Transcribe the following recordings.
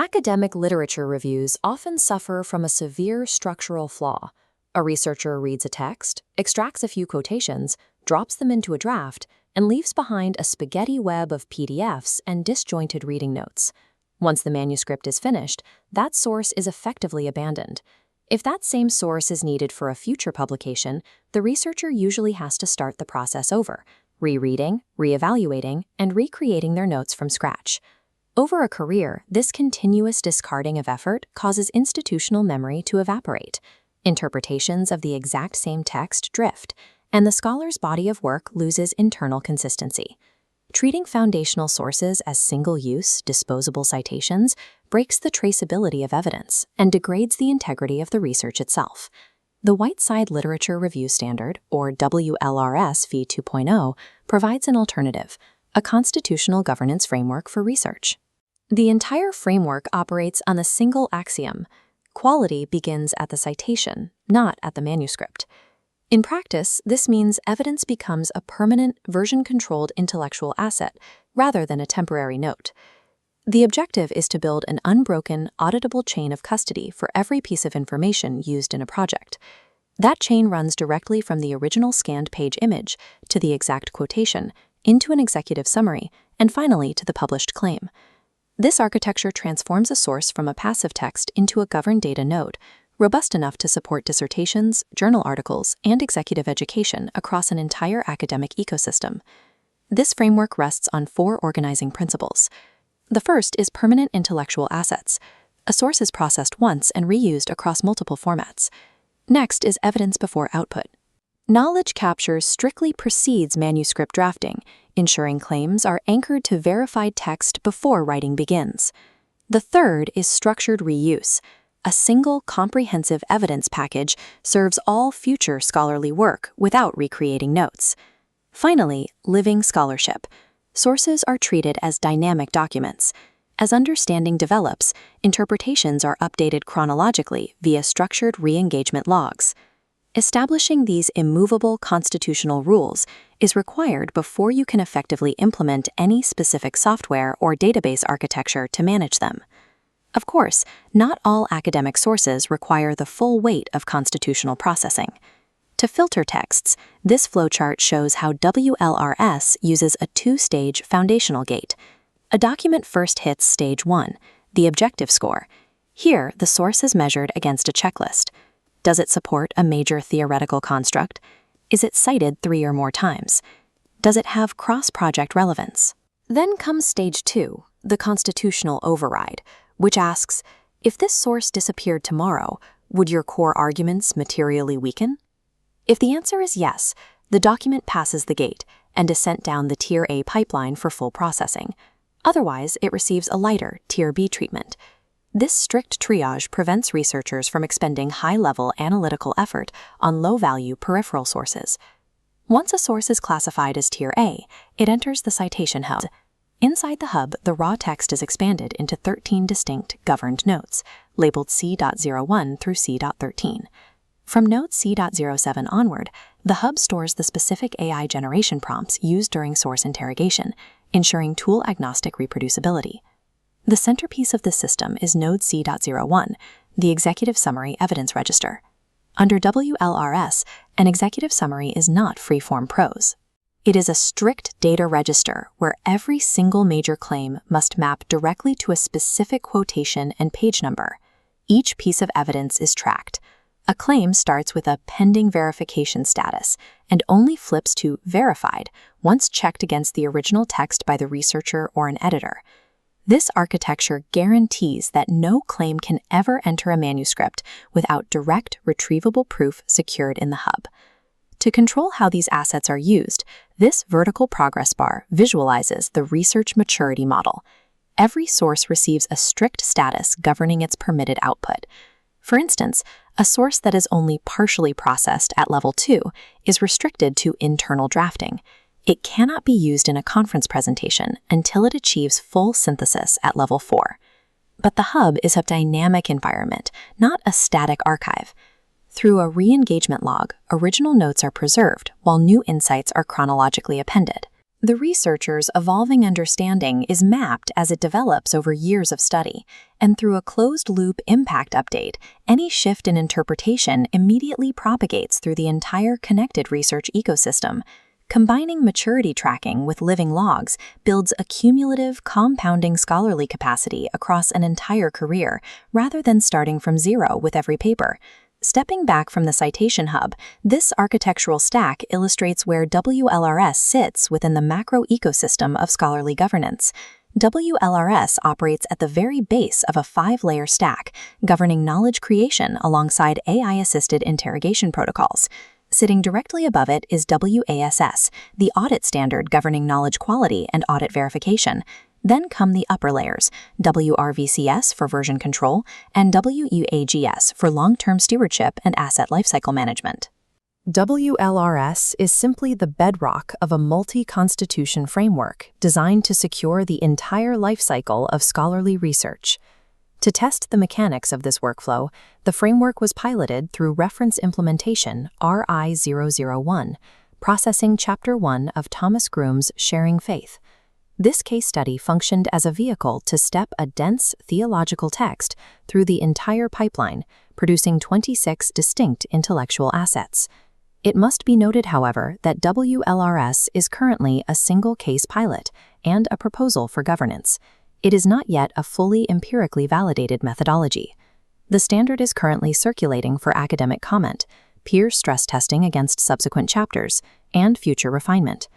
Academic literature reviews often suffer from a severe structural flaw. A researcher reads a text, extracts a few quotations, drops them into a draft, and leaves behind a spaghetti web of PDFs and disjointed reading notes. Once the manuscript is finished, that source is effectively abandoned. If that same source is needed for a future publication, the researcher usually has to start the process over, rereading, reevaluating, and recreating their notes from scratch. Over a career, this continuous discarding of effort causes institutional memory to evaporate. Interpretations of the exact same text drift, and the scholar's body of work loses internal consistency. Treating foundational sources as single-use, disposable citations breaks the traceability of evidence and degrades the integrity of the research itself. The Whiteside Literature Review Standard, or WLRS v2.0, provides an alternative, a constitutional governance framework for research. The entire framework operates on a single axiom: quality begins at the citation, not at the manuscript. In practice, this means evidence becomes a permanent, version-controlled intellectual asset rather than a temporary note. The objective is to build an unbroken, auditable chain of custody for every piece of information used in a project. That chain runs directly from the original scanned page image to the exact quotation, into an executive summary, and finally to the published claim. This architecture transforms a source from a passive text into a governed data node, robust enough to support dissertations, journal articles, and executive education across an entire academic ecosystem. This framework rests on 4 organizing principles. The first is permanent intellectual assets. A source is processed once and reused across multiple formats. Next is evidence before output. Knowledge capture strictly precedes manuscript drafting, ensuring claims are anchored to verified text before writing begins. The third is structured reuse. A single, comprehensive evidence package serves all future scholarly work without recreating notes. Finally, living scholarship. Sources are treated as dynamic documents. As understanding develops, interpretations are updated chronologically via structured re-engagement logs. Establishing these immovable constitutional rules is required before you can effectively implement any specific software or database architecture to manage them. Of course, not all academic sources require the full weight of constitutional processing. To filter texts, this flowchart shows how WLRS uses a 2-stage foundational gate. A document first hits stage 1, the objective score. Here, the source is measured against a checklist. Does it support a major theoretical construct? Is it cited 3 or more times? Does it have cross-project relevance? Then comes stage 2, the constitutional override, which asks, if this source disappeared tomorrow, would your core arguments materially weaken? If the answer is yes, the document passes the gate and is sent down the Tier A pipeline for full processing. Otherwise, it receives a lighter Tier B treatment. This strict triage prevents researchers from expending high-level analytical effort on low-value peripheral sources. Once a source is classified as Tier A, it enters the citation hub. Inside the hub, the raw text is expanded into 13 distinct governed notes, labeled C.01 through C.13. From note C.07 onward, the hub stores the specific AI generation prompts used during source interrogation, ensuring tool-agnostic reproducibility. The centerpiece of this system is node C.01, the Executive Summary Evidence Register. Under WLRS, an executive summary is not free-form prose. It is a strict data register where every single major claim must map directly to a specific quotation and page number. Each piece of evidence is tracked. A claim starts with a pending verification status and only flips to verified once checked against the original text by the researcher or an editor. This architecture guarantees that no claim can ever enter a manuscript without direct, retrievable proof secured in the hub. To control how these assets are used, this vertical progress bar visualizes the research maturity model. Every source receives a strict status governing its permitted output. For instance, a source that is only partially processed at level 2 is restricted to internal drafting. It cannot be used in a conference presentation until it achieves full synthesis at level 4. But the hub is a dynamic environment, not a static archive. Through a re-engagement log, original notes are preserved while new insights are chronologically appended. The researcher's evolving understanding is mapped as it develops over years of study, and through a closed-loop impact update, any shift in interpretation immediately propagates through the entire connected research ecosystem. Combining maturity tracking with living logs builds a cumulative, compounding scholarly capacity across an entire career, rather than starting from zero with every paper. Stepping back from the citation hub, this architectural stack illustrates where WLRS sits within the macro ecosystem of scholarly governance. WLRS operates at the very base of a 5-layer stack, governing knowledge creation alongside AI-assisted interrogation protocols. Sitting directly above it is WASS, the audit standard governing knowledge quality and audit verification. Then come the upper layers, WRVCS for version control and WEAGS for long-term stewardship and asset lifecycle management. WLRS is simply the bedrock of a multi-constitution framework designed to secure the entire lifecycle of scholarly research. To test the mechanics of this workflow, the framework was piloted through Reference Implementation RI-001, processing Chapter 1 of Thomas Groom's Sharing Faith. This case study functioned as a vehicle to step a dense theological text through the entire pipeline, producing 26 distinct intellectual assets. It must be noted, however, that WLRS is currently a single-case pilot and a proposal for governance. It is not yet a fully empirically validated methodology. The standard is currently circulating for academic comment, peer stress testing against subsequent chapters, and future refinement.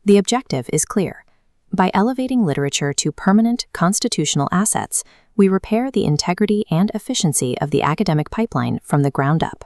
The objective is clear. By elevating literature to permanent constitutional assets, we repair the integrity and efficiency of the academic pipeline from the ground up.